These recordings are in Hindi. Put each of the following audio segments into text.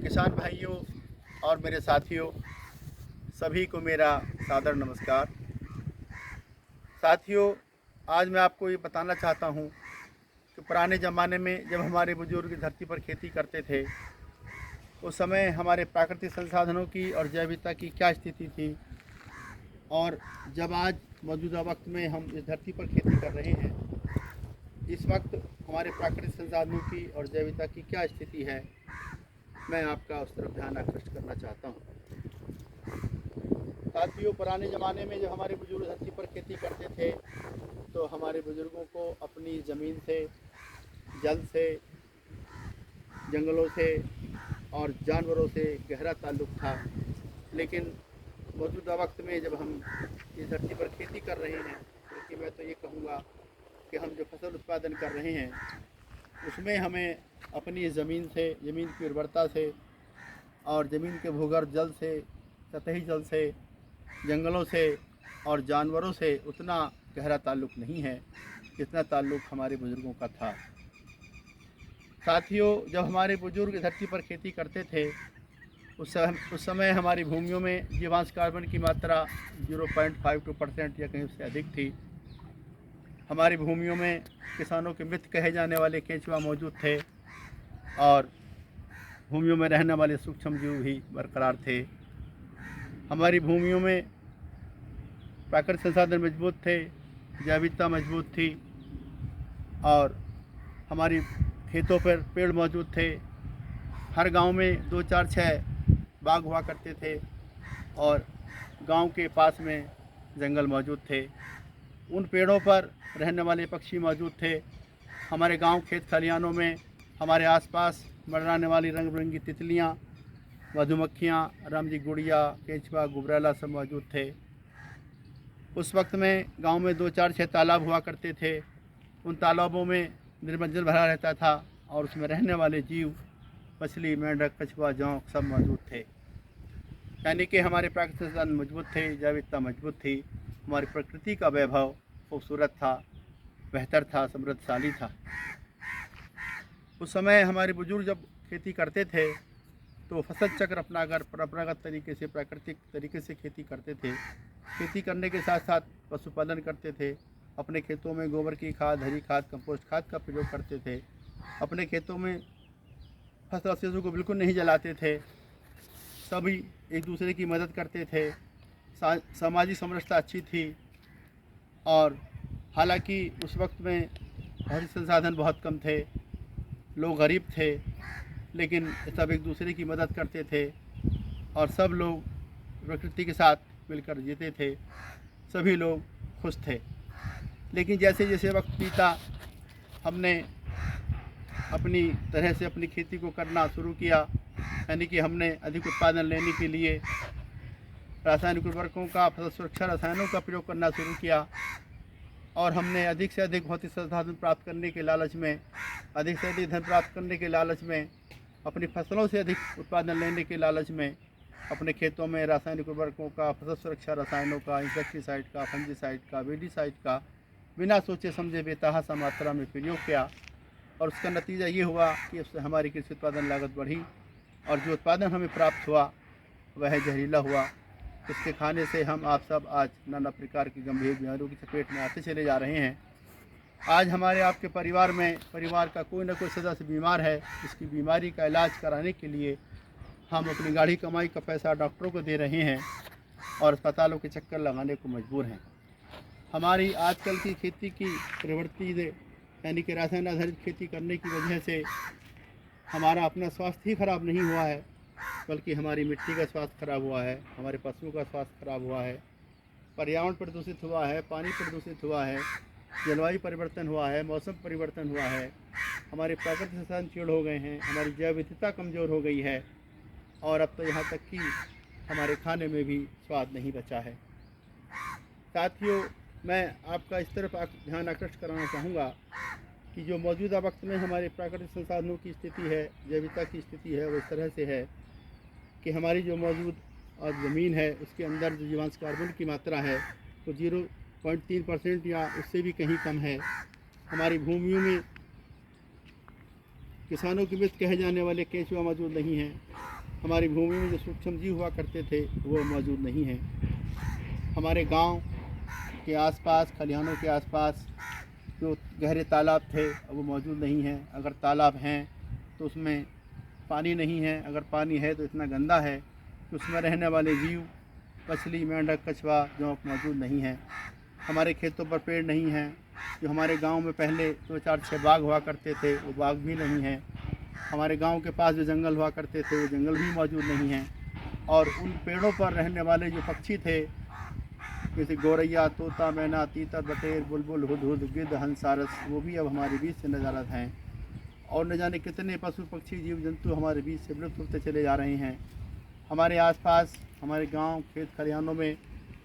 किसान भाइयों और मेरे साथियों, सभी को मेरा सादर नमस्कार। साथियों, आज मैं आपको ये बताना चाहता हूँ कि पुराने ज़माने में जब हमारे बुजुर्ग धरती पर खेती करते थे, उस समय हमारे प्राकृतिक संसाधनों की और जैविकता की क्या स्थिति थी, और जब आज मौजूदा वक्त में हम इस धरती पर खेती कर रहे हैं, इस वक्त हमारे प्राकृतिक संसाधनों की और जैविकता की क्या स्थिति है, मैं आपका उस तरफ ध्यान आकृष्ट करना चाहता हूँ। साथियों, पुराने ज़माने में जब हमारे बुजुर्ग धरती पर खेती करते थे, तो हमारे बुजुर्गों को अपनी ज़मीन से, जल से, जंगलों से और जानवरों से गहरा ताल्लुक़ था। लेकिन मौजूदा वक्त में जब हम इस धरती पर खेती कर रहे हैं, बल्कि मैं तो ये कहूँगा कि हम जो फसल उत्पादन कर रहे हैं, उसमें हमें अपनी ज़मीन से, ज़मीन की उर्वरता से और ज़मीन के भूगर्भ जल से, सतही जल से, जंगलों से और जानवरों से उतना गहरा ताल्लुक़ नहीं है जितना ताल्लुक़ हमारे बुज़ुर्गों का था। साथियों, जब हमारे बुज़ुर्ग धरती पर खेती करते थे, उस समय हमारी भूमियों में जीवांश कार्बन की मात्रा 0.52% या कहीं उससे अधिक थी। हमारी भूमियों में किसानों के मित्र कहे जाने वाले केंचुआ मौजूद थे और भूमियों में रहने वाले सूक्ष्म जीव भी बरकरार थे। हमारी भूमियों में प्राकृतिक संसाधन मजबूत थे, जैविकता मजबूत थी और हमारी खेतों पर पेड़ मौजूद थे। हर गांव में 2, 4, 6 बाग हुआ करते थे और गांव के पास में जंगल मौजूद थे। उन पेड़ों पर रहने वाले पक्षी मौजूद थे। हमारे गांव खेत खलिहानों में हमारे आसपास मंडराने वाली रंग बिरंगी तितलियाँ, मधुमक्खियाँ, रामजी गुड़िया, केंचुआ, गुबरैला सब मौजूद थे। उस वक्त में गांव में 2, 4, 6 तालाब हुआ करते थे। उन तालाबों में निर्मल भरा रहता था और उसमें रहने वाले जीव, मछली, मेंढक, कछुआ, जोंक सब मौजूद थे। यानी कि हमारे प्राकृतिक संसाधन मजबूत थे, जैविकता मजबूत थी, हमारी प्रकृति का वैभव खूबसूरत था, बेहतर था, समृद्धशाली था। उस समय हमारे बुजुर्ग जब खेती करते थे तो फसल चक्र अपनाकर परंपरागत तरीके से, प्राकृतिक तरीके से खेती करते थे। खेती करने के साथ साथ पशुपालन करते थे। अपने खेतों में गोबर की खाद, हरी खाद, कंपोस्ट खाद का प्रयोग करते थे। अपने खेतों में फसल अवशेषों को बिल्कुल नहीं जलाते थे। सभी एक दूसरे की मदद करते थे। सामाजिक समरसता अच्छी थी और हालांकि उस वक्त में भौतिक संसाधन बहुत कम थे, लोग गरीब थे, लेकिन सब एक दूसरे की मदद करते थे और सब लोग प्रकृति के साथ मिलकर जीते थे। सभी लोग खुश थे। लेकिन जैसे जैसे वक्त बीता, हमने अपनी तरह से अपनी खेती को करना शुरू किया। यानी कि हमने अधिक उत्पादन लेने के लिए रासायनिक उर्वरकों का, फसल सुरक्षा रसायनों का प्रयोग करना शुरू किया और हमने अधिक से अधिक भौतिक संसाधन प्राप्त करने के लालच में, अधिक से अधिक धन प्राप्त करने के लालच में, अपनी फसलों से अधिक उत्पादन लेने के लालच में अपने खेतों में रासायनिक उर्वरकों का, फसल सुरक्षा रसायनों का, इंसेक्टिसाइड का, फंजीसाइड का, वीडीसाइड का बिना सोचे समझे बेतहाशा मात्रा में प्रयोग किया और उसका नतीजा ये हुआ कि उससे हमारी कृषि उत्पादन लागत बढ़ी और जो उत्पादन हमें प्राप्त हुआ वह जहरीला हुआ। इसके खाने से हम आप सब आज नाना प्रकार की गंभीर बीमारियों की चपेट में आते चले जा रहे हैं। आज हमारे आपके परिवार का कोई ना कोई सदस्य बीमार है। इसकी बीमारी का इलाज कराने के लिए हम अपनी गाढ़ी कमाई का पैसा डॉक्टरों को दे रहे हैं और अस्पतालों के चक्कर लगाने को मजबूर हैं। हमारी आजकल की खेती की प्रवृत्ति यानी कि रासायन आधारित खेती करने की वजह से हमारा अपना स्वास्थ्य ही खराब नहीं हुआ है, बल्कि हमारी मिट्टी का स्वास्थ्य खराब हुआ है, हमारे पशुओं का स्वास्थ्य खराब हुआ है, पर्यावरण प्रदूषित हुआ है, पानी प्रदूषित हुआ है, जलवायु परिवर्तन हुआ है, मौसम परिवर्तन हुआ है, हमारे प्राकृतिक संसाधन क्षीण हो गए हैं, हमारी जैव विविधता कमज़ोर हो गई है और अब तो यहाँ तक कि हमारे खाने में भी स्वाद नहीं बचा है। साथियों, मैं आपका इस तरफ ध्यान आकृष्ट कराना चाहूँगा कि जो मौजूदा वक्त में हमारे प्राकृतिक संसाधनों की स्थिति है, जैविकता की स्थिति है, वो इस तरह से है कि हमारी जो मौजूद और ज़मीन है उसके अंदर जो जीवांश कार्बन की मात्रा है वो 0.3% या उससे भी कहीं कम है। हमारी भूमियों में किसानों के मित्र कहे जाने वाले केंचुआ मौजूद नहीं हैं। हमारी भूमि में जो सूक्ष्म जीव हुआ करते थे वो मौजूद नहीं हैं। हमारे गांव के आसपास, खलिहानों के आसपास जो गहरे तालाब थे वो मौजूद नहीं हैं। अगर तालाब हैं तो उसमें पानी नहीं है, अगर पानी है तो इतना गंदा है कि उसमें रहने वाले जीव, मछली, मेंढक, कछुआ, जोंक मौजूद नहीं हैं। हमारे खेतों पर पेड़ नहीं हैं। जो हमारे गांव में पहले 2, 4, 6 बाग हुआ करते थे वो बाग भी नहीं हैं। हमारे गांव के पास जो जंगल हुआ करते थे वो जंगल भी मौजूद नहीं हैं। और उन पेड़ों पर रहने वाले जो पक्षी थे, जैसे गौरैया, तोता, मैना, तीतर, बटेर, बुलबुल, हुदहुद, गिद्ध, हंसारस, वो भी अब हमारे बीच से नज़ारत हैं। और न जाने कितने पशु पक्षी जीव जंतु हमारे बीच से विलुप्त होते चले जा रहे हैं। हमारे आसपास, हमारे गांव, खेत खलिहानों में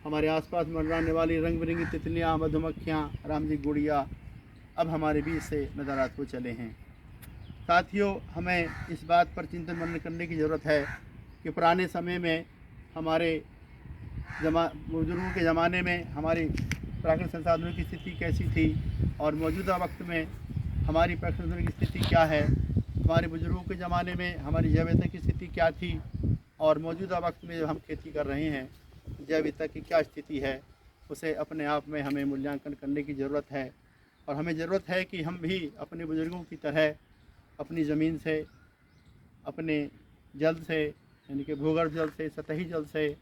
हमारे आसपास मंडराने वाली रंग बिरंगी तितलियाँ, मधुमक्खियाँ, राम जी गुड़िया अब हमारे बीच से नज़ारात हो चले हैं। साथियों, हमें इस बात पर मनन करने की ज़रूरत है कि पुराने समय में हमारे बुजुर्गों के ज़माने में हमारी प्राकृतिक संसाधनों की स्थिति कैसी थी और मौजूदा वक्त में हमारी प्राकृतिक संसाधनों की स्थिति क्या है। हमारे बुजुर्गों के ज़माने में हमारी जैव विविधता की स्थिति क्या थी और मौजूदा वक्त में जब हम खेती कर रहे हैं जैव विविधता की क्या स्थिति है, उसे अपने आप में हमें मूल्यांकन करने की ज़रूरत है। और हमें ज़रूरत है कि हम भी अपने बुजुर्गों की तरह अपनी ज़मीन से, अपने जल से यानी कि भूगर्भ जल से, सतही जल से,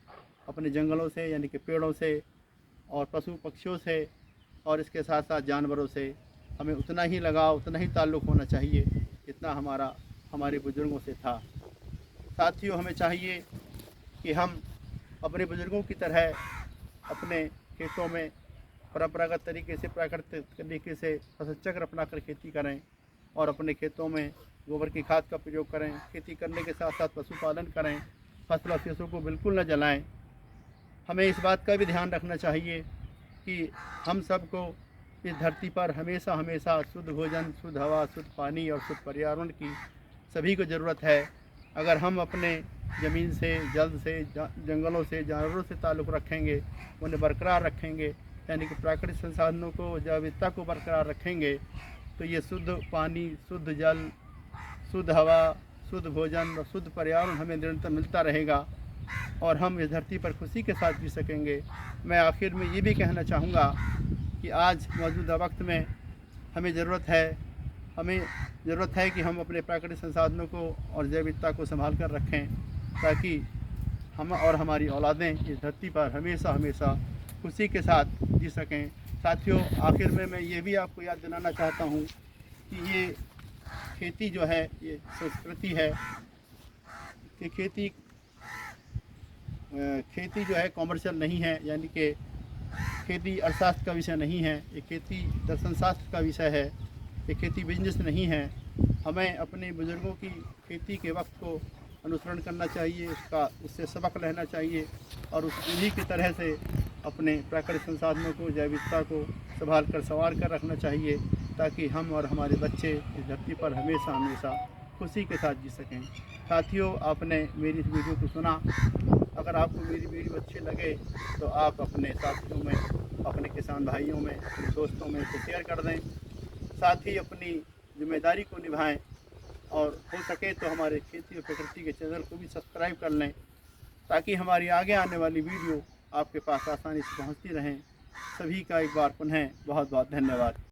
अपने जंगलों से यानी कि पेड़ों से और पशु पक्षियों से और इसके साथ साथ जानवरों से हमें उतना ही लगाव, उतना ही ताल्लुक़ होना चाहिए जितना हमारे बुज़ुर्गों से था। साथियों, हमें चाहिए कि हम अपने बुज़ुर्गों की तरह अपने खेतों में परंपरागत तरीके से, प्राकृतिक तरीके से फसल चक्र अपनाकर खेती करें और अपने खेतों में गोबर की खाद का प्रयोग करें। खेती करने के साथ साथ पशुपालन करें, फसल अवशेषों को बिल्कुल न जलाएं। हमें इस बात का भी ध्यान रखना चाहिए कि हम सबको इस धरती पर हमेशा हमेशा शुद्ध भोजन, शुद्ध हवा, शुद्ध पानी और शुद्ध पर्यावरण की सभी को ज़रूरत है। अगर हम अपने ज़मीन से, जल से, जंगलों से, जानवरों से ताल्लुक़ रखेंगे, उन्हें बरकरार रखेंगे, यानी कि प्राकृतिक संसाधनों को, जैव विविधता को बरकरार रखेंगे, तो ये शुद्ध पानी, शुद्ध जल, शुद्ध हवा, शुद्ध भोजन और शुद्ध पर्यावरण हमें निरंतर मिलता रहेगा और हम इस धरती पर खुशी के साथ जी सकेंगे। मैं आखिर में ये भी कहना चाहूँगा कि आज मौजूदा वक्त में हमें ज़रूरत है कि हम अपने प्राकृतिक संसाधनों को और जैव विविधता को संभाल कर रखें ताकि हम और हमारी औलादें इस धरती पर हमेशा हमेशा खुशी के साथ जी सकें। साथियों, आखिर में मैं ये भी आपको याद दिलाना चाहता हूँ कि ये खेती जो है, ये संस्कृति है कि खेती जो है कॉमर्शियल नहीं है, यानी कि खेती अर्थशास्त्र का विषय नहीं है। ये खेती दर्शन शास्त्र का विषय है। ये खेती बिजनेस नहीं है। हमें अपने बुजुर्गों की खेती के वक्त को अनुसरण करना चाहिए, उससे सबक लेना चाहिए और उन्हीं की तरह से अपने प्राकृतिक संसाधनों को, जैव विविधता को संवार कर रखना चाहिए ताकि हम और हमारे बच्चे इस धरती पर हमेशा हमेशा खुशी के साथ जी सकें। साथियों, आपने मेरी इस वीडियो को सुना। अगर आपको मेरी वीडियो अच्छी लगे तो आप अपने साथियों में, अपने किसान भाइयों में, अपने दोस्तों में इसे शेयर कर दें। साथ ही अपनी जिम्मेदारी को निभाएं और हो सके तो हमारे खेती और प्रकृति के चैनल को भी सब्सक्राइब कर लें ताकि हमारी आगे आने वाली वीडियो आपके पास आसानी से पहुंचती रहें। सभी का एक बार पुनः बहुत बहुत धन्यवाद।